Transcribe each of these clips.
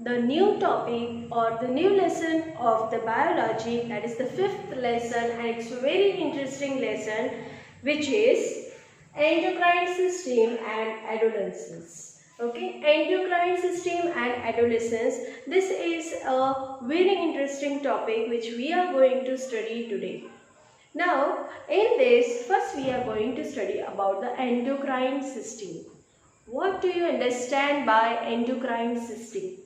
the new topic or the new lesson of the biology, that is the fifth lesson, and it's a very interesting lesson, which is endocrine system and adolescence. Okay, endocrine system and adolescence. This is a very interesting topic which we are going to study today. Now, in this, first we are going to study about the endocrine system. What do you understand by endocrine system?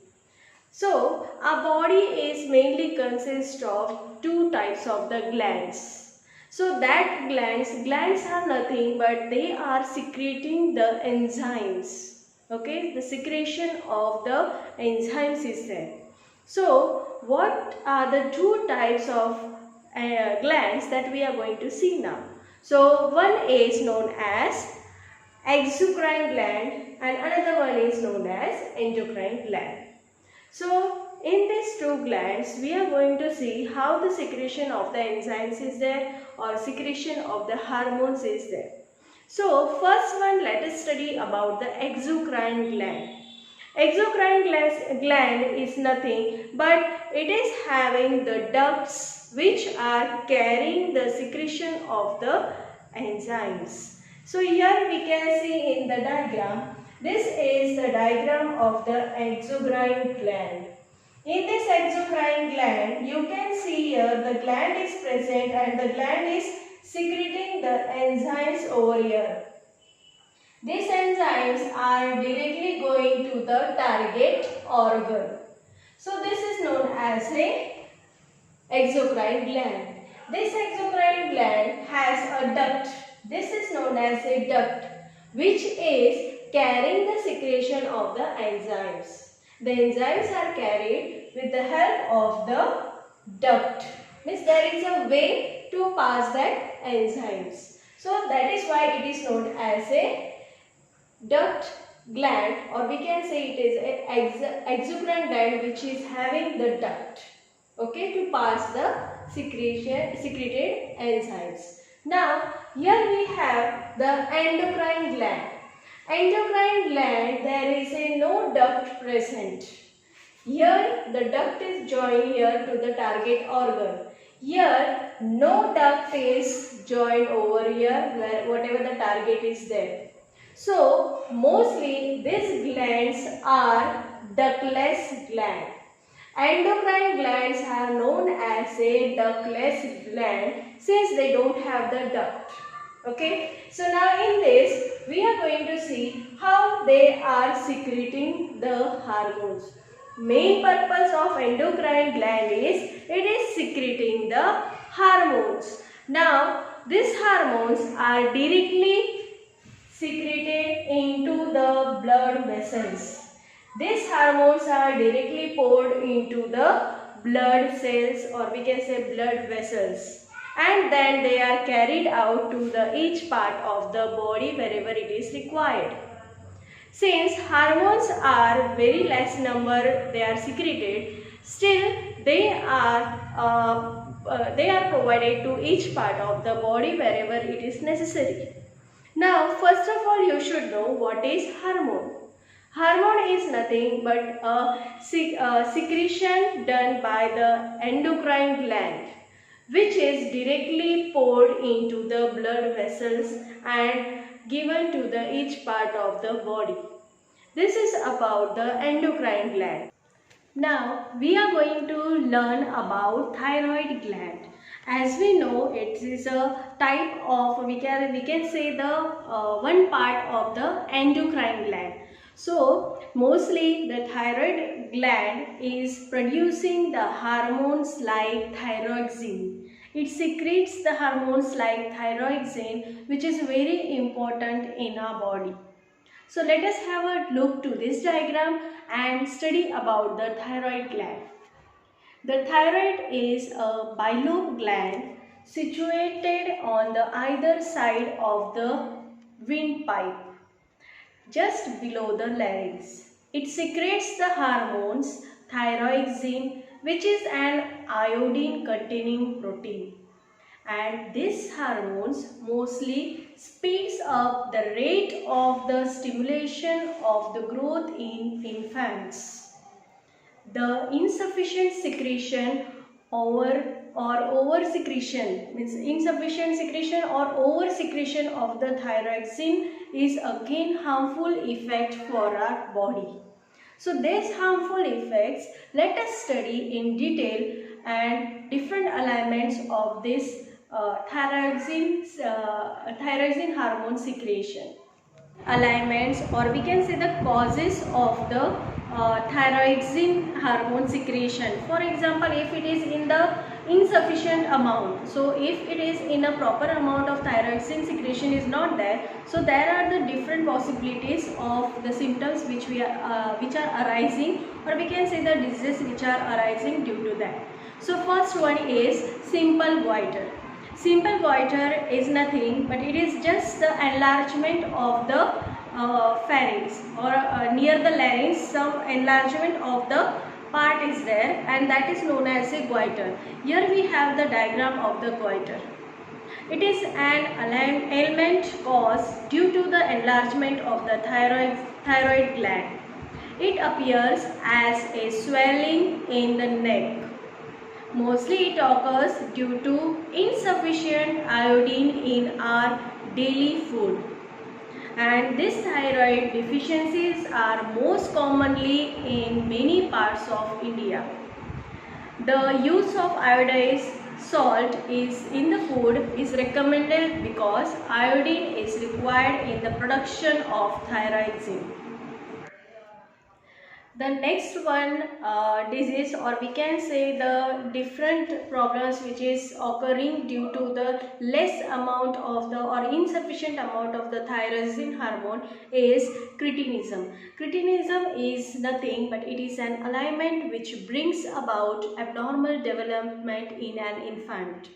So, our body is mainly consists of two types of the glands. So, that glands are nothing but they are secreting the enzymes. Okay, the secretion of the enzymes is there. So, what are the two types of glands that we are going to see now? So, one is known as exocrine gland and another one is known as endocrine gland. So, in these two glands, we are going to see how the secretion of the enzymes is there or secretion of the hormones is there. So, first one, let us study about the exocrine gland. Exocrine gland is nothing but it is having the ducts which are carrying the secretion of the enzymes. So here we can see in the diagram, this is the diagram of the exocrine gland. In this exocrine gland, you can see here the gland is present and the gland is secreting the enzymes over here. These enzymes are directly going to the target organ. So this is known as a exocrine gland. This exocrine gland has a duct. This is known as a duct, which is carrying the secretion of the enzymes. The enzymes are carried with the help of the duct. Means there is a way to pass that enzymes. So that is why it is known as a duct gland, or we can say it is a exocrine gland which is having the duct. Okay, to pass the secreted enzymes. Now, here we have the endocrine gland. Endocrine gland, there is a no duct present. Here, the duct is joined here to the target organ. Here, no duct is joined over here where whatever the target is there. So, mostly these glands are ductless gland. Endocrine glands are known as a ductless gland since they don't have the duct. Okay. So now in this we are going to see how they are secreting the hormones. Main purpose of endocrine gland is it is secreting the hormones. Now these hormones are directly secreted into the blood vessels. These hormones are directly poured into the blood cells, or we can say blood vessels, and then they are carried out to the each part of the body wherever it is required. Since hormones are very less number they are secreted, still they are provided to each part of the body wherever it is necessary. Now first of all you should know what is hormone. Hormone is nothing but a secretion done by the endocrine gland, which is directly poured into the blood vessels and given to the each part of the body. This is about the endocrine gland. Now we are going to learn about thyroid gland. As we know, it is a type of we can say the one part of the endocrine gland. So, mostly the thyroid gland is producing the hormones like thyroxine. It secretes the hormones like thyroxine, which is very important in our body. So, let us have a look to this diagram and study about the thyroid gland. The thyroid is a bilobe gland situated on the either side of the windpipe, just below the larynx. It secretes the hormones thyroxine, which is an iodine containing protein, and this hormones mostly speeds up the rate of the stimulation of the growth in infants. the insufficient secretion over secretion, means insufficient secretion or over secretion of the thyroxine is again harmful effect for our body. So these harmful effects let us study in detail and different alignments of this thyroxine hormone secretion. Alignments, or we can say the causes of the thyroxine hormone secretion. For example, if it is in the insufficient amount, so if it is in a proper amount of thyroxine secretion is not there, so there are the different possibilities of the symptoms which are arising, or we can say the diseases which are arising due to that. So first one is simple goiter. Simple goiter is nothing but it is just the enlargement of the pharynx, or near the larynx some enlargement of the part is there, and that is known as a goiter. Here we have the diagram of the goiter. It is an ailment caused due to the enlargement of the thyroid gland. It appears as a swelling in the neck. Mostly it occurs due to insufficient iodine in our daily food. And these thyroid deficiencies are most commonly in many parts of India. The use of iodized salt in the food is recommended because iodine is required in the production of thyroxine. The next one disease, or we can say the different problems which is occurring due to the less amount of the or insufficient amount of the thyroxine hormone is cretinism. Cretinism is nothing but it is an alignment which brings about abnormal development in an infant.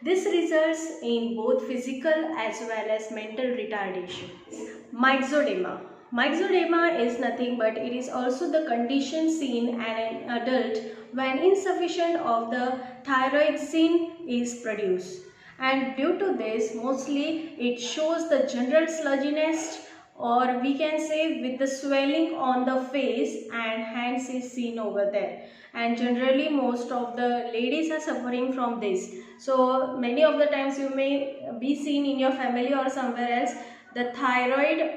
This results in both physical as well as mental retardation. Myxedema. Myxedema is nothing but it is also the condition seen in an adult when insufficient of the thyroxine is produced, and due to this mostly it shows the general slugginess, or we can say with the swelling on the face and hands is seen over there, and generally most of the ladies are suffering from this. So many of the times you may be seen in your family or somewhere else the thyroid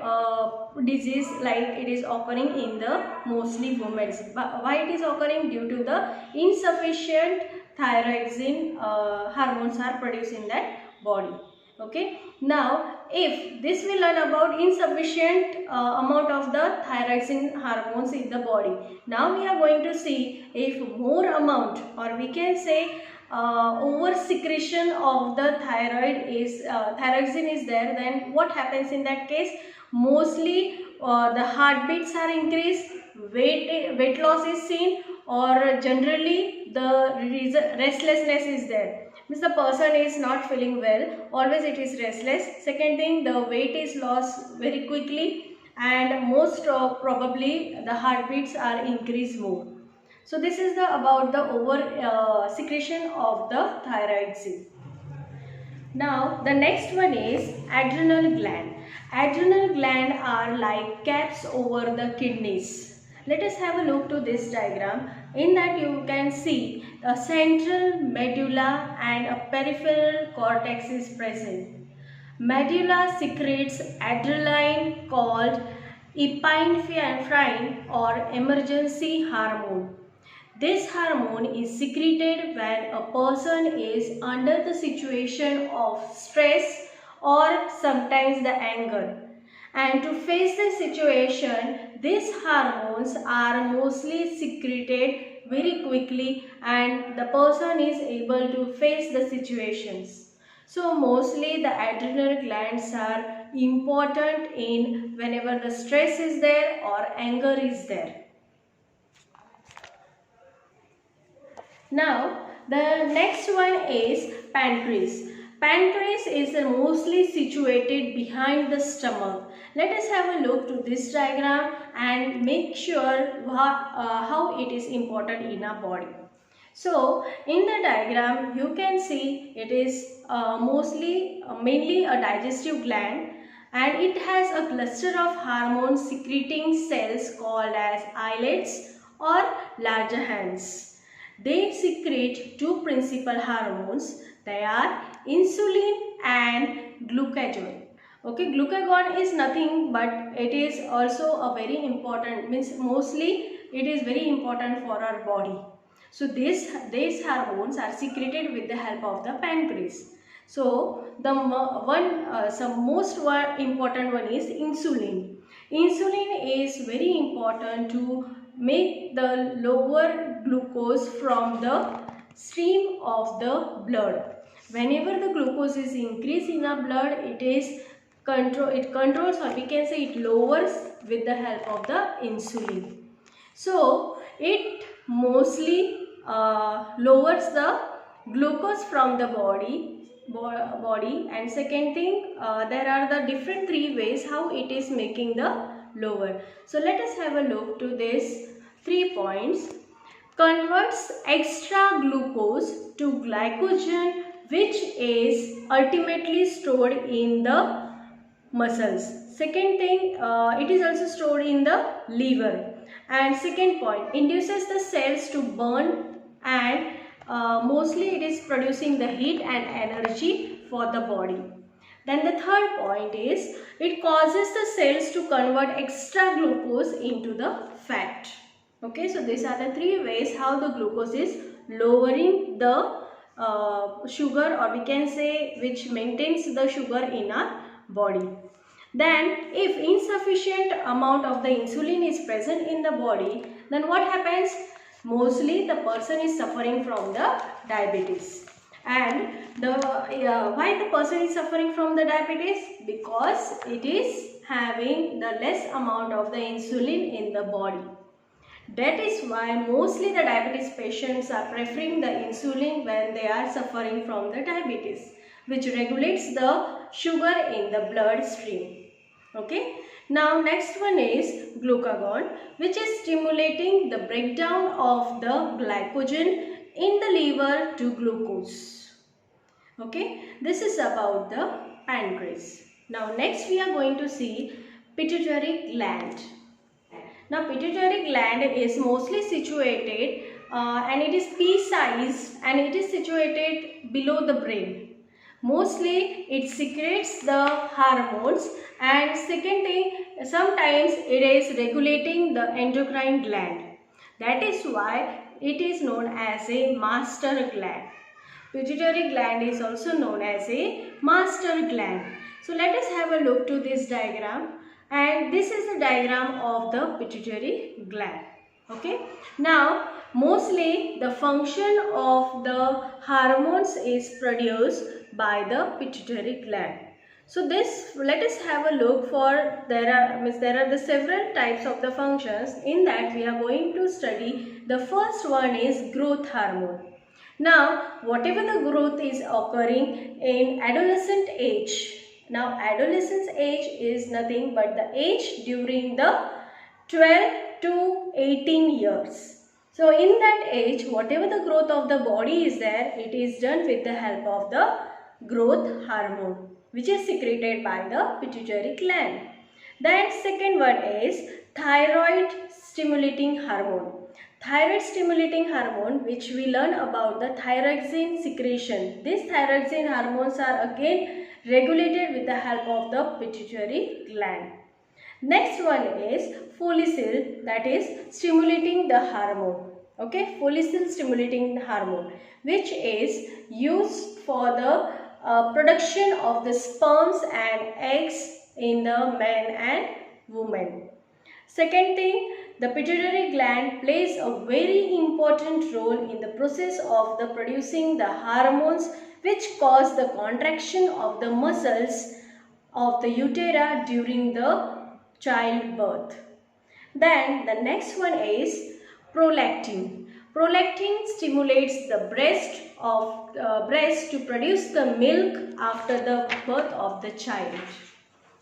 disease, like it is occurring in the mostly women. Why it is occurring? Due to the insufficient thyroxine hormones are produced in that body. Okay, now if this we learn about insufficient amount of the thyroxine hormones in the body, now we are going to see if more amount, or we can say over secretion of the thyroxine is there, then what happens in that case? Mostly the heartbeats are increased, weight loss is seen, or generally the restlessness is there. Means the person is not feeling well, always it is restless. Second thing, the weight is lost very quickly, and most probably the heartbeats are increased more. So this is about the over secretion of the thyroxine. Now the next one is adrenal gland. Adrenal gland are like caps over the kidneys. Let us have a look to this diagram. In that you can see a central medulla and a peripheral cortex is present. Medulla secretes adrenaline called epinephrine or emergency hormone. This hormone is secreted when a person is under the situation of stress or sometimes the anger. And to face the situation, these hormones are mostly secreted very quickly and the person is able to face the situations. So mostly the adrenal glands are important in whenever the stress is there or anger is there. Now the next one is pancreas. Pancreas is mostly situated behind the stomach. Let us have a look to this diagram and make sure how it is important in our body. So in the diagram you can see it is mainly a digestive gland, and it has a cluster of hormone secreting cells called as islets or larger hands. They secrete two principal hormones. They are insulin and glucagon. Okay, glucagon is nothing but it is also a very important, means mostly it is very important for our body. So these hormones are secreted with the help of the pancreas. So the most important one is insulin. Insulin is very important to make the lower glucose from the stream of the blood. Whenever the glucose is increased in our blood, it controls, or we can say it lowers with the help of the insulin. So it mostly lowers the glucose from the body. And second thing, there are the different three ways how it is making the lower. So let us have a look to this 3 points. Converts extra glucose to glycogen, which is ultimately stored in the muscles. Second thing, it is also stored in the liver. And second point, induces the cells to burn, and mostly it is producing the heat and energy for the body. Then the third point is, it causes the cells to convert extra glucose into the fat. Okay, so these are the three ways how the glucose is lowering the sugar, or we can say which maintains the sugar in our body. Then if insufficient amount of the insulin is present in the body, then what happens? Mostly the person is suffering from the diabetes. And why the person is suffering from the diabetes? Because it is having the less amount of the insulin in the body. That is why mostly the diabetes patients are preferring the insulin when they are suffering from the diabetes, which regulates the sugar in the blood stream. Okay. Now next one is glucagon, which is stimulating the breakdown of the glycogen in the liver to glucose. Okay. This is about the pancreas. Now next we are going to see pituitary gland. Now pituitary gland is mostly situated and it is pea-sized, and it is situated below the brain. Mostly it secretes the hormones, and second thing, sometimes it is regulating the endocrine gland. That is why it is known as a master gland. Pituitary gland is also known as a master gland. So let us have a look to this diagram, and this is a diagram of the pituitary gland. Okay. Now mostly the function of the hormones is produced by the pituitary gland. So this, let us have a look for, there are the several types of the functions. In that we are going to study, the first one is growth hormone. Now whatever the growth is occurring in adolescent age. Now adolescence age is nothing but the age during the 12 to 18 years. So in that age, whatever the growth of the body is there, it is done with the help of the growth hormone, which is secreted by the pituitary gland. Then second one is thyroid stimulating hormone. Thyroid stimulating hormone, which we learn about the thyroxine secretion. These thyroxine hormones are again regulated with the help of the pituitary gland. Next one is follicle, that is stimulating the hormone. Okay, follicle stimulating hormone, which is used for the production of the sperms and eggs in the men and women. Second thing, the pituitary gland plays a very important role in the process of the producing the hormones which cause the contraction of the muscles of the utera during the childbirth. Then the next one is prolactin. Prolactin stimulates the breast to produce the milk after the birth of the child.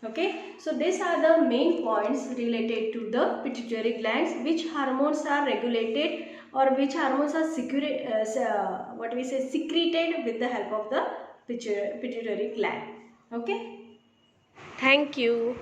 Okay, so these are the main points related to the pituitary glands, which hormones are regulated or which hormones are secreted with the help of the pituitary gland. Okay, thank you.